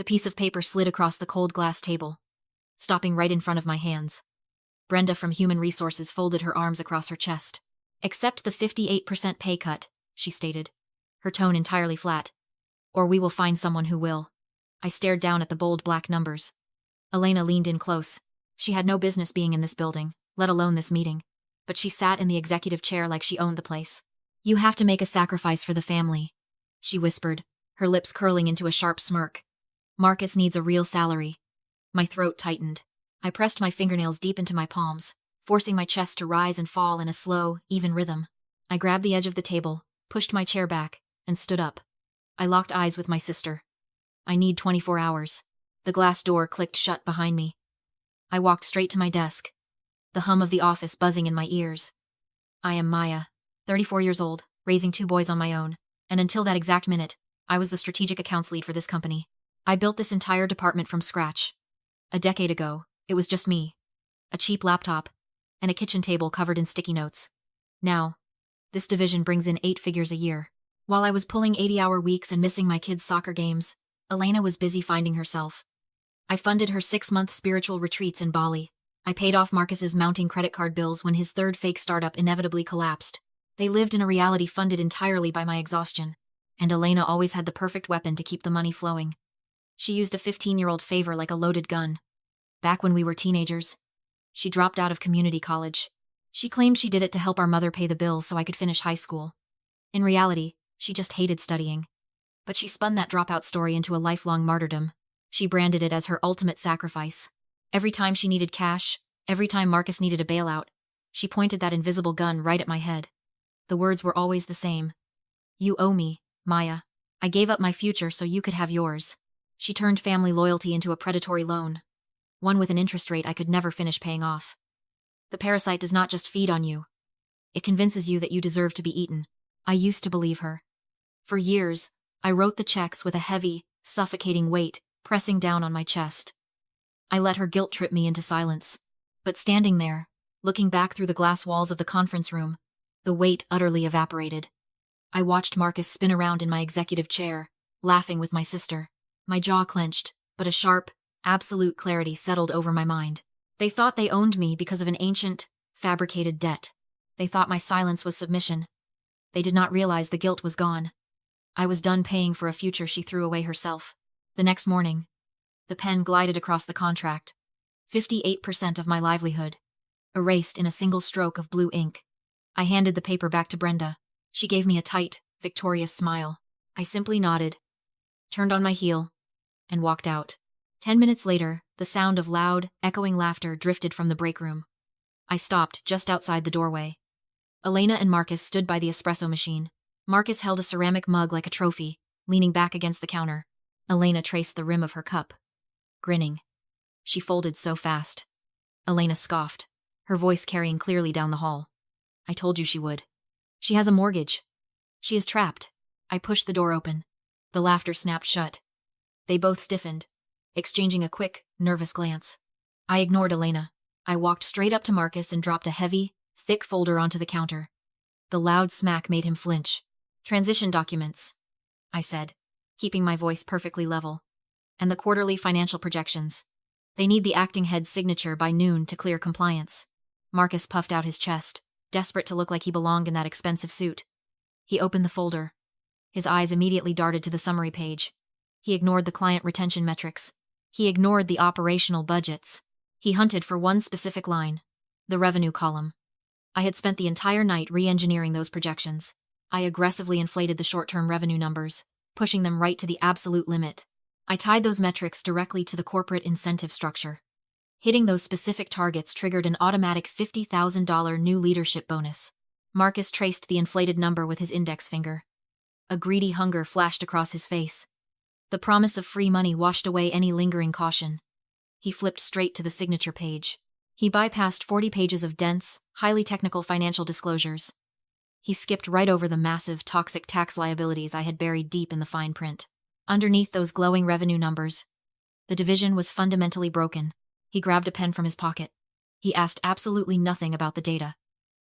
The piece of paper slid across the cold glass table, stopping right in front of my hands. Brenda from Human Resources folded her arms across her chest. "Accept the 58% pay cut," she stated, her tone entirely flat. "Or we will find someone who will." I stared down at the bold black numbers. Elena leaned in close. She had no business being in this building, let alone this meeting. But she sat in the executive chair like she owned the place. "You have to make a sacrifice for the family," she whispered, her lips curling into a sharp smirk. "Marcus needs a real salary." My throat tightened. I pressed my fingernails deep into my palms, forcing my chest to rise and fall in a slow, even rhythm. I grabbed the edge of the table, pushed my chair back, and stood up. I locked eyes with my sister. "I need 24 hours. The glass door clicked shut behind me. I walked straight to my desk, the hum of the office buzzing in my ears. I am Maya, 34 years old, raising 2 boys on my own, and until that exact minute, I was the strategic accounts lead for this company. I built this entire department from scratch. A decade ago, it was just me, a cheap laptop, and a kitchen table covered in sticky notes. Now, this division brings in 8 figures a year. While I was pulling 80-hour weeks and missing my kids' soccer games, Elena was busy finding herself. I funded her 6-month spiritual retreats in Bali. I paid off Marcus's mounting credit card bills when his third fake startup inevitably collapsed. They lived in a reality funded entirely by my exhaustion, and Elena always had the perfect weapon to keep the money flowing. She used a 15-year-old favor like a loaded gun. Back when we were teenagers, she dropped out of community college. She claimed she did it to help our mother pay the bills so I could finish high school. In reality, she just hated studying. But she spun that dropout story into a lifelong martyrdom. She branded it as her ultimate sacrifice. Every time she needed cash, every time Marcus needed a bailout, she pointed that invisible gun right at my head. The words were always the same. "You owe me, Maya. I gave up my future so you could have yours." She turned family loyalty into a predatory loan, one with an interest rate I could never finish paying off. The parasite does not just feed on you. It convinces you that you deserve to be eaten. I used to believe her. For years, I wrote the checks with a heavy, suffocating weight pressing down on my chest. I let her guilt trip me into silence. But standing there, looking back through the glass walls of the conference room, the weight utterly evaporated. I watched Marcus spin around in my executive chair, laughing with my sister. My jaw clenched, but a sharp, absolute clarity settled over my mind. They thought they owned me because of an ancient, fabricated debt. They thought my silence was submission. They did not realize the guilt was gone. I was done paying for a future she threw away herself. The next morning, the pen glided across the contract. 58% of my livelihood, erased in a single stroke of blue ink. I handed the paper back to Brenda. She gave me a tight, victorious smile. I simply nodded, turned on my heel, and walked out. 10 minutes later, the sound of loud, echoing laughter drifted from the break room. I stopped just outside the doorway. Elena and Marcus stood by the espresso machine. Marcus held a ceramic mug like a trophy, leaning back against the counter. Elena traced the rim of her cup, grinning. She folded so fast. Elena scoffed, her voice carrying clearly down the hall. "I told you she would. She has a mortgage. She is trapped." I pushed the door open. The laughter snapped shut. They both stiffened, exchanging a quick, nervous glance. I ignored Elena. I walked straight up to Marcus and dropped a heavy, thick folder onto the counter. The loud smack made him flinch. "Transition documents," I said, keeping my voice perfectly level. "And the quarterly financial projections. They need the acting head's signature by noon to clear compliance." Marcus puffed out his chest, desperate to look like he belonged in that expensive suit. He opened the folder. His eyes immediately darted to the summary page. He ignored the client retention metrics. He ignored the operational budgets. He hunted for one specific line, the revenue column. I had spent the entire night re-engineering those projections. I aggressively inflated the short-term revenue numbers, pushing them right to the absolute limit. I tied those metrics directly to the corporate incentive structure. Hitting those specific targets triggered an automatic $50,000 new leadership bonus. Marcus traced the inflated number with his index finger. A greedy hunger flashed across his face. The promise of free money washed away any lingering caution. He flipped straight to the signature page. He bypassed 40 pages of dense, highly technical financial disclosures. He skipped right over the massive, toxic tax liabilities I had buried deep in the fine print. Underneath those glowing revenue numbers, the division was fundamentally broken. He grabbed a pen from his pocket. He asked absolutely nothing about the data.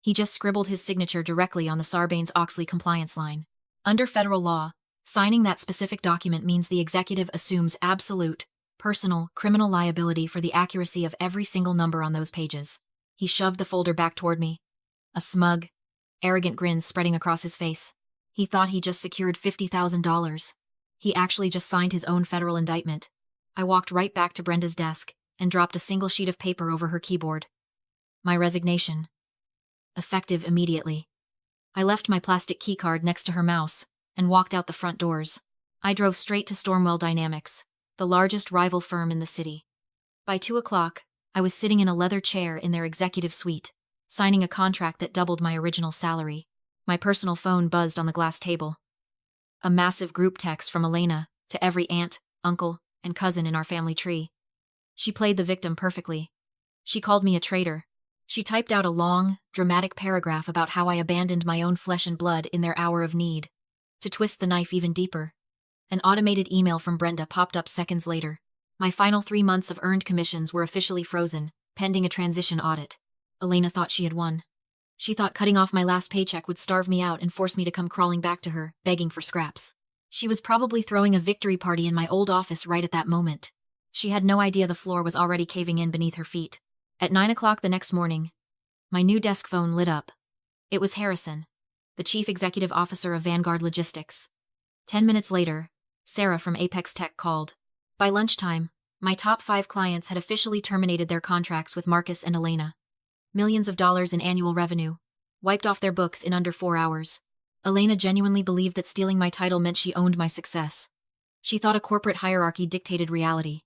He just scribbled his signature directly on the Sarbanes-Oxley compliance line. Under federal law, Signing that specific document means the executive assumes absolute, personal, criminal liability for the accuracy of every single number on those pages. He shoved the folder back toward me, a smug, arrogant grin spreading across his face. He thought he just secured $50,000. He actually just signed his own federal indictment. I walked right back to Brenda's desk and dropped a single sheet of paper over her keyboard. My resignation. Effective immediately. I left my plastic keycard next to her mouse and walked out the front doors. I drove straight to Stormwell Dynamics, the largest rival firm in the city. By 2 o'clock, I was sitting in a leather chair in their executive suite, signing a contract that doubled my original salary. My personal phone buzzed on the glass table. A massive group text from Elena to every aunt, uncle, and cousin in our family tree. She played the victim perfectly. She called me a traitor. She typed out a long, dramatic paragraph about how I abandoned my own flesh and blood in their hour of need. To twist the knife even deeper, an automated email from Brenda popped up seconds later. My final 3 months of earned commissions were officially frozen, pending a transition audit. Elena thought she had won. She thought cutting off my last paycheck would starve me out and force me to come crawling back to her, begging for scraps. She was probably throwing a victory party in my old office right at that moment. She had no idea the floor was already caving in beneath her feet. At 9 o'clock the next morning, my new desk phone lit up. It was Harrison, the chief executive officer of Vanguard Logistics. 10 minutes later, Sarah from Apex Tech called. By lunchtime, my top 5 clients had officially terminated their contracts with Marcus and Elena. Millions of dollars in annual revenue, wiped off their books in under 4 hours. Elena genuinely believed that stealing my title meant she owned my success. She thought a corporate hierarchy dictated reality.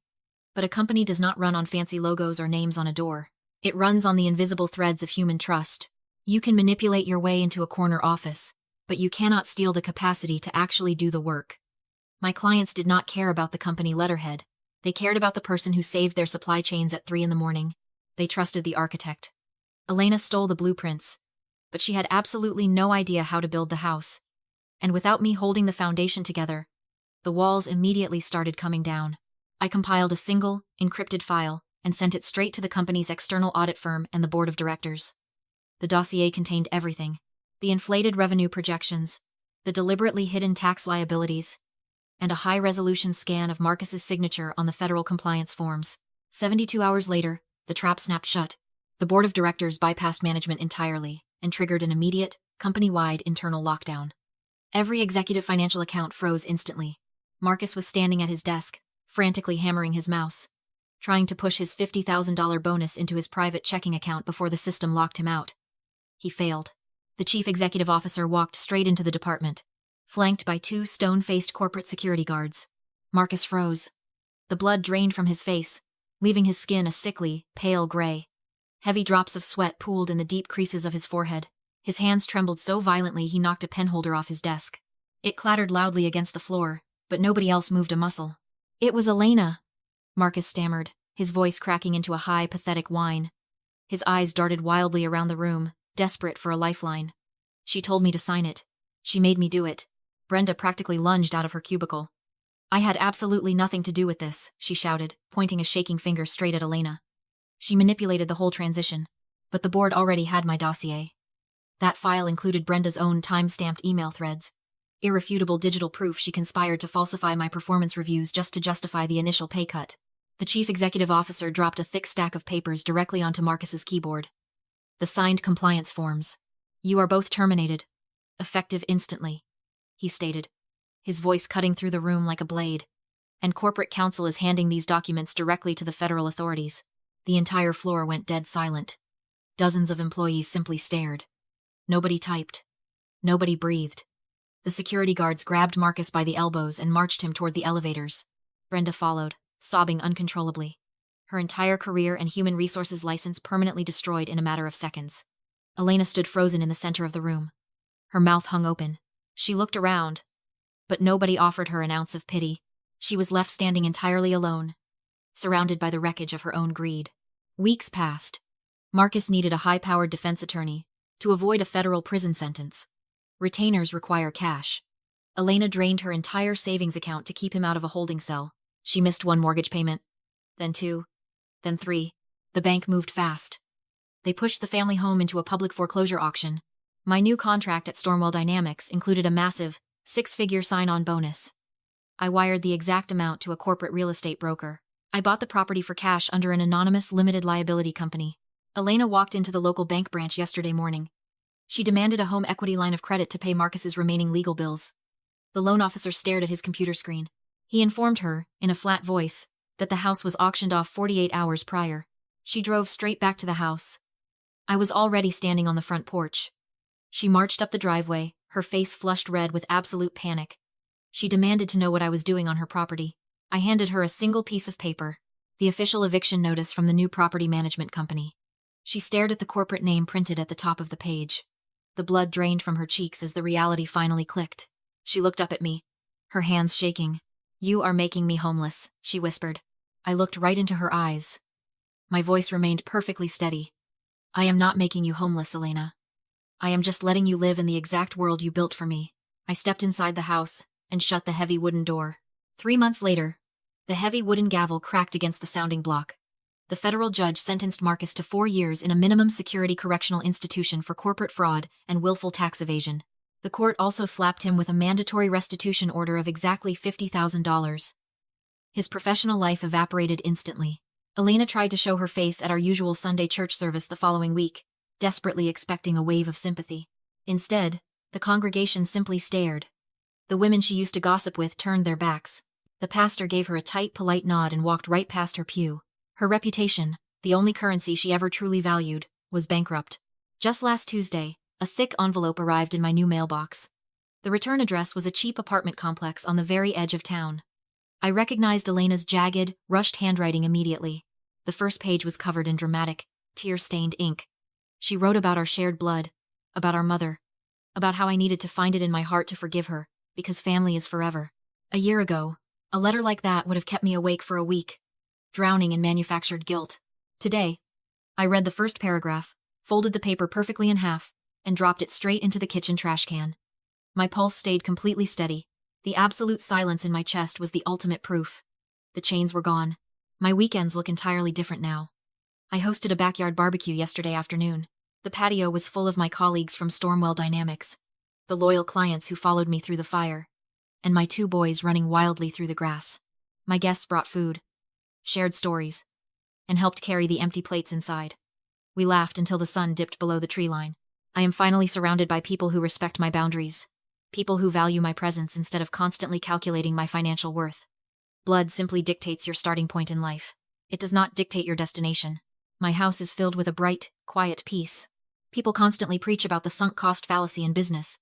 But a company does not run on fancy logos or names on a door. It runs on the invisible threads of human trust. You can manipulate your way into a corner office, but you cannot steal the capacity to actually do the work. My clients did not care about the company letterhead. They cared about the person who saved their supply chains at 3 in the morning. They trusted the architect. Elena stole the blueprints, but she had absolutely no idea how to build the house. And without me holding the foundation together, the walls immediately started coming down. I compiled a single, encrypted file and sent it straight to the company's external audit firm and the board of directors. The dossier contained everything: the inflated revenue projections, the deliberately hidden tax liabilities, and a high-resolution scan of Marcus's signature on the federal compliance forms. 72 hours later, the trap snapped shut. The board of directors bypassed management entirely and triggered an immediate, company-wide internal lockdown. Every executive financial account froze instantly. Marcus was standing at his desk, frantically hammering his mouse, trying to push his $50,000 bonus into his private checking account before the system locked him out. He failed. The chief executive officer walked straight into the department, flanked by 2 stone-faced corporate security guards. Marcus froze. The blood drained from his face, leaving his skin a sickly, pale gray. Heavy drops of sweat pooled in the deep creases of his forehead. His hands trembled so violently he knocked a penholder off his desk. It clattered loudly against the floor, but nobody else moved a muscle. "It was Elena," Marcus stammered, his voice cracking into a high, pathetic whine. His eyes darted wildly around the room, desperate for a lifeline. "She told me to sign it. She made me do it." Brenda practically lunged out of her cubicle. "I had absolutely nothing to do with this," she shouted, pointing a shaking finger straight at Elena. "She manipulated the whole transition, but the board already had my dossier." That file included Brenda's own time-stamped email threads, irrefutable digital proof she conspired to falsify my performance reviews just to justify the initial pay cut. The chief executive officer dropped a thick stack of papers directly onto Marcus's keyboard. "The signed compliance forms. You are both terminated. Effective instantly," he stated, his voice cutting through the room like a blade. "And corporate counsel is handing these documents directly to the federal authorities." The entire floor went dead silent. Dozens of employees simply stared. Nobody typed. Nobody breathed. The security guards grabbed Marcus by the elbows and marched him toward the elevators. Brenda followed, sobbing uncontrollably. Her entire career and human resources license permanently destroyed in a matter of seconds. Elena stood frozen in the center of the room. Her mouth hung open. She looked around, but nobody offered her an ounce of pity. She was left standing entirely alone, surrounded by the wreckage of her own greed. Weeks passed. Marcus needed a high-powered defense attorney to avoid a federal prison sentence. Retainers require cash. Elena drained her entire savings account to keep him out of a holding cell. She missed 1 mortgage payment, then 2, then 3. The bank moved fast. They pushed the family home into a public foreclosure auction. My new contract at Stormwell Dynamics included a massive, Six-figure sign-on bonus. I wired the exact amount to a corporate real estate broker. I bought the property for cash under an anonymous limited liability company. Elena walked into the local bank branch yesterday morning. She demanded a home equity line of credit to pay Marcus's remaining legal bills. The loan officer stared at his computer screen. He informed her, in a flat voice, that the house was auctioned off 48 hours prior. She drove straight back to the house. I was already standing on the front porch. She marched up the driveway, her face flushed red with absolute panic. She demanded to know what I was doing on her property. I handed her a single piece of paper, the official eviction notice from the new property management company. She stared at the corporate name printed at the top of the page. The blood drained from her cheeks as the reality finally clicked. She looked up at me, her hands shaking. "You are making me homeless," she whispered. I looked right into her eyes. My voice remained perfectly steady. "I am not making you homeless, Elena. I am just letting you live in the exact world you built for me." I stepped inside the house and shut the heavy wooden door. 3 months later, the heavy wooden gavel cracked against the sounding block. The federal judge sentenced Marcus to 4 years in a minimum security correctional institution for corporate fraud and willful tax evasion. The court also slapped him with a mandatory restitution order of exactly $50,000. His professional life evaporated instantly. Elena tried to show her face at our usual Sunday church service the following week, desperately expecting a wave of sympathy. Instead, the congregation simply stared. The women she used to gossip with turned their backs. The pastor gave her a tight, polite nod and walked right past her pew. Her reputation, the only currency she ever truly valued, was bankrupt. Just last Tuesday, a thick envelope arrived in my new mailbox. The return address was a cheap apartment complex on the very edge of town. I recognized Elena's jagged, rushed handwriting immediately. The first page was covered in dramatic, tear-stained ink. She wrote about our shared blood, about our mother, about how I needed to find it in my heart to forgive her, because family is forever. A year ago, a letter like that would have kept me awake for a week, drowning in manufactured guilt. Today, I read the first paragraph, folded the paper perfectly in half, and dropped it straight into the kitchen trash can. My pulse stayed completely steady. The absolute silence in my chest was the ultimate proof. The chains were gone. My weekends look entirely different now. I hosted a backyard barbecue yesterday afternoon. The patio was full of my colleagues from Stormwell Dynamics, the loyal clients who followed me through the fire, and my 2 boys running wildly through the grass. My guests brought food, shared stories, and helped carry the empty plates inside. We laughed until the sun dipped below the tree line. I am finally surrounded by people who respect my boundaries, people who value my presence instead of constantly calculating my financial worth. Blood simply dictates your starting point in life. It does not dictate your destination. My house is filled with a bright, quiet peace. People constantly preach about the sunk cost fallacy in business.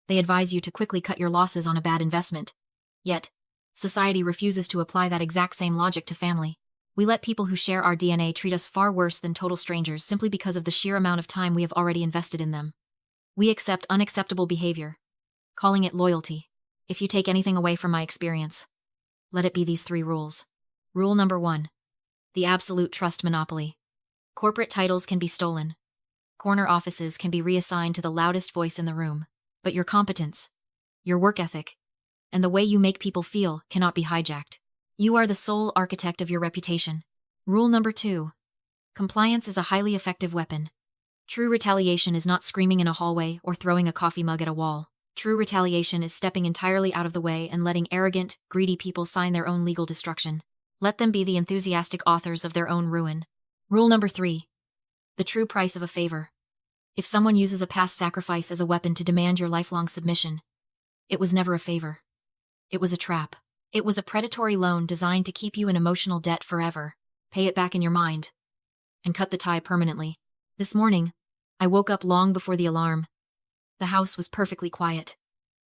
They advise you to quickly cut your losses on a bad investment. Yet, society refuses to apply that exact same logic to family. We let people who share our DNA treat us far worse than total strangers simply because of the sheer amount of time we have already invested in them. We accept unacceptable behavior, calling it loyalty. If you take anything away from my experience, let it be these 3 rules. Rule number 1. The absolute trust monopoly. Corporate titles can be stolen. Corner offices can be reassigned to the loudest voice in the room. But your competence, your work ethic, and the way you make people feel cannot be hijacked. You are the sole architect of your reputation. Rule number 2. Compliance is a highly effective weapon. True retaliation is not screaming in a hallway or throwing a coffee mug at a wall. True retaliation is stepping entirely out of the way and letting arrogant, greedy people sign their own legal destruction. Let them be the enthusiastic authors of their own ruin. Rule number 3. The true price of a favor. If someone uses a past sacrifice as a weapon to demand your lifelong submission, it was never a favor. It was a trap. It was a predatory loan designed to keep you in emotional debt forever. Pay it back in your mind, and cut the tie permanently. This morning, I woke up long before the alarm. The house was perfectly quiet.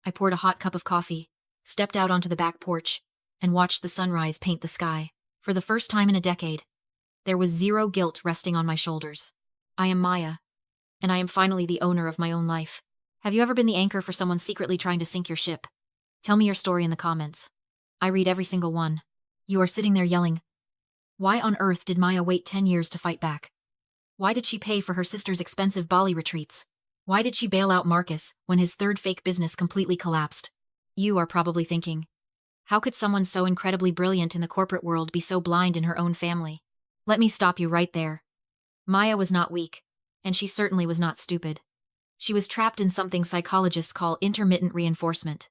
I poured a hot cup of coffee, stepped out onto the back porch, and watched the sunrise paint the sky. For the first time in a decade, there was zero guilt resting on my shoulders. I am Maya, and I am finally the owner of my own life. Have you ever been the anchor for someone secretly trying to sink your ship? Tell me your story in the comments. I read every single one. You are sitting there yelling, why on earth did Maya wait 10 years to fight back? Why did she pay for her sister's expensive Bali retreats? Why did she bail out Marcus when his third fake business completely collapsed? You are probably thinking, how could someone so incredibly brilliant in the corporate world be so blind in her own family? Let me stop you right there. Maya was not weak, and she certainly was not stupid. She was trapped in something psychologists call intermittent reinforcement.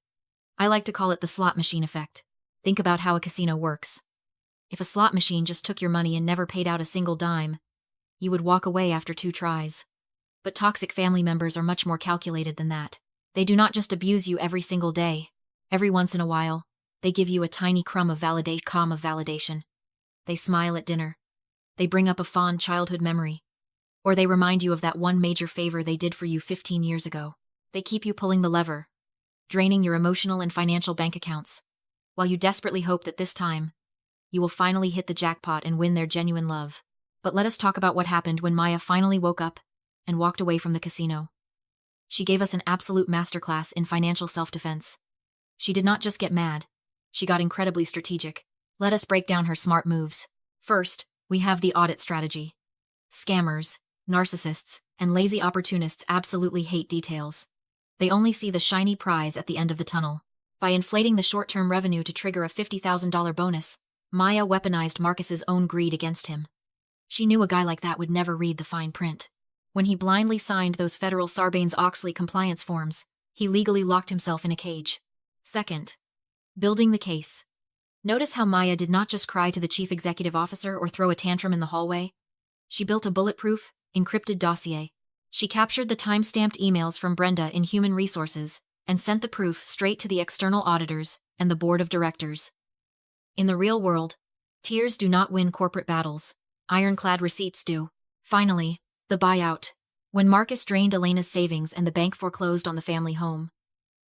I like to call it the slot machine effect. Think about how a casino works. If a slot machine just took your money and never paid out a single dime, you would walk away after 2 tries. But toxic family members are much more calculated than that. They do not just abuse you every single day. Every once in a while, they give you a tiny crumb of validation. They smile at dinner. They bring up a fond childhood memory. Or they remind you of that one major favor they did for you 15 years ago. They keep you pulling the lever, draining your emotional and financial bank accounts, while you desperately hope that this time, you will finally hit the jackpot and win their genuine love. But let us talk about what happened when Maya finally woke up and walked away from the casino. She gave us an absolute masterclass in financial self-defense. She did not just get mad, she got incredibly strategic. Let us break down her smart moves. First, we have the audit strategy. Scammers, narcissists, and lazy opportunists absolutely hate details. They only see the shiny prize at the end of the tunnel. By inflating the short-term revenue to trigger a $50,000 bonus, Maya weaponized Marcus's own greed against him. She knew a guy like that would never read the fine print. When he blindly signed those federal Sarbanes-Oxley compliance forms, he legally locked himself in a cage. Second, building the case. Notice how Maya did not just cry to the chief executive officer or throw a tantrum in the hallway. She built a bulletproof, encrypted dossier. She captured the time-stamped emails from Brenda in Human Resources and sent the proof straight to the external auditors and the board of directors. In the real world, tears do not win corporate battles. Ironclad receipts do. Finally, the buyout. When Marcus drained Elena's savings and the bank foreclosed on the family home,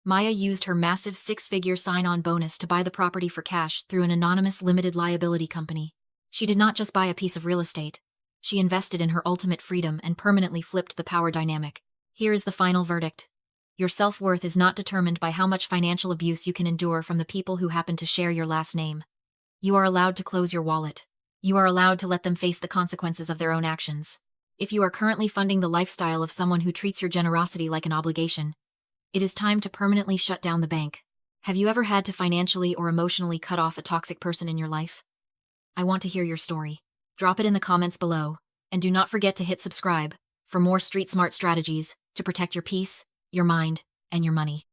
Maya used her massive 6-figure sign-on bonus to buy the property for cash through an anonymous limited liability company. She did not just buy a piece of real estate. She invested in her ultimate freedom and permanently flipped the power dynamic. Here is the final verdict. Your self-worth is not determined by how much financial abuse you can endure from the people who happen to share your last name. You are allowed to close your wallet. You are allowed to let them face the consequences of their own actions. If you are currently funding the lifestyle of someone who treats your generosity like an obligation, it is time to permanently shut down the bank. Have you ever had to financially or emotionally cut off a toxic person in your life? I want to hear your story. Drop it in the comments below, and do not forget to hit subscribe for more street-smart strategies to protect your peace, your mind, and your money.